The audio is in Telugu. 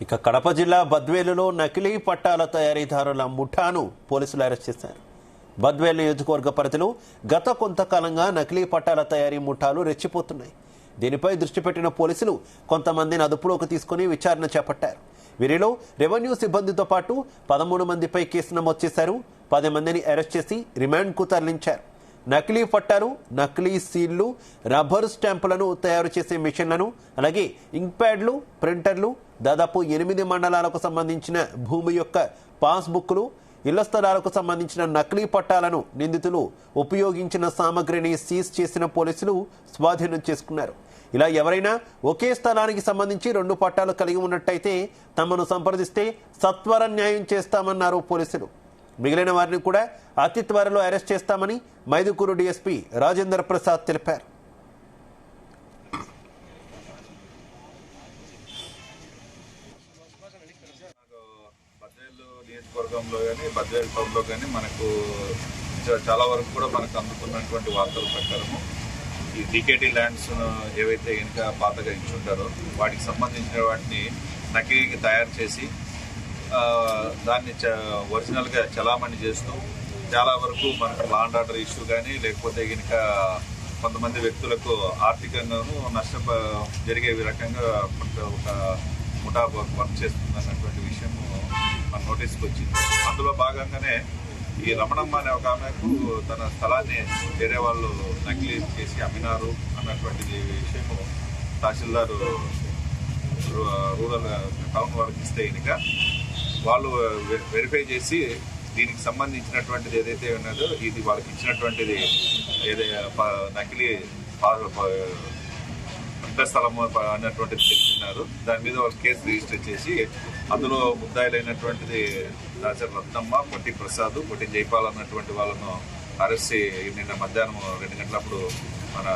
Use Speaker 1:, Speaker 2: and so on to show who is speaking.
Speaker 1: ఇక కడప జిల్లా బద్వేలులో నకిలీ పట్టాల తయారీదారుల ముఠాను పోలీసులు అరెస్ట్ చేశారు. బద్వేలు నియోజకవర్గ పరిధిలో గత కొంతకాలంగా నకిలీ పట్టాల తయారీ ముఠాలు రెచ్చిపోతున్నాయి. దీనిపై దృష్టి పెట్టిన పోలీసులు కొంతమందిని అదుపులోకి తీసుకుని విచారణ చేపట్టారు. వీరిలో రెవెన్యూ సిబ్బందితో పాటు 13 మందిపై కేసు నమోదు చేశారు. 10 మందిని అరెస్ట్ చేసి రిమాండ్కు తరలించారు. నకిలీ పట్టాలు, నకిలీ సీళ్లు, రబ్బరు స్టాంపులను తయారు చేసే మిషన్లను, అలాగే ఇంక్ ప్యాడ్లు, ప్రింటర్లు, దాదాపు 8 మండలాలకు సంబంధించిన భూమి యొక్క పాస్బుక్లు, ఇళ్ల స్థలాలకు సంబంధించిన నకిలీ పట్టాలను నిందితులు ఉపయోగించిన సామగ్రిని సీజ్ చేసిన పోలీసులు స్వాధీనం చేసుకున్నారు. ఇలా ఎవరైనా ఒకే స్థలానికి సంబంధించి 2 పట్టాలు కలిగి ఉన్నట్టయితే తమను సంప్రదిస్తే సత్వర న్యాయం చేస్తామన్నారు పోలీసులు. మిగిలిన వారిని కూడా అతి త్వరలో అరెస్ట్ చేస్తామని మైదుకూరు డీఎస్పీ రాజేంద్ర ప్రసాద్ తెలిపారు.
Speaker 2: బద్వేలు నియోజకవర్గంలో కానీ బద్వేలు టౌన్లో కానీ మనకు చాలా వరకు కూడా మనకు అందుతున్నటువంటి వార్తల ప్రకారము ఈ డికేటీ ల్యాండ్స్ ఏవైతే ఇంకా పాతగా ఇచ్చుంటారో వాటికి సంబంధించిన వాటిని నకిలీకి తయారు చేసి దాన్ని ఒరిజినల్గా చలామణి చేస్తూ చాలా వరకు మనకు లా అండ్ ఆర్డర్ ఇష్యూ కానీ లేకపోతే కనుక కొంతమంది వ్యక్తులకు ఆర్థికంగాను జరిగే రకంగా ఒక ముఠా వర్క్ చేస్తుంది అన్నటువంటి విషయం మన నోటీస్కి వచ్చింది. అందులో భాగంగానే ఈ రమణమ్మ అనే ఒక ఆమెకు తన స్థలాన్ని వేరే వాళ్ళు నకిలీ చేసి అమ్మినారు అన్నటువంటి విషయము తహసీల్దార్ రూరల్ టౌన్ వారికి ఇస్తే కనుక వాళ్ళు వెరిఫై చేసి దీనికి సంబంధించినటువంటిది ఏదైతే ఉన్నదో ఇది వాళ్ళకి ఇచ్చినటువంటిది నకిలీ స్థలము అన్నటువంటిది తెలిసినారు. దాని మీద వాళ్ళు కేసు రిజిస్టర్ చేసి అందులో ముద్దాయిలైనటువంటిది దాసరి రత్నమ్మ, పొట్టి ప్రసాద్, పొట్టి జైపాల్ అన్నటువంటి వాళ్ళను అరెస్ట్ నిన్న మధ్యాహ్నం 2 గంటలప్పుడు మన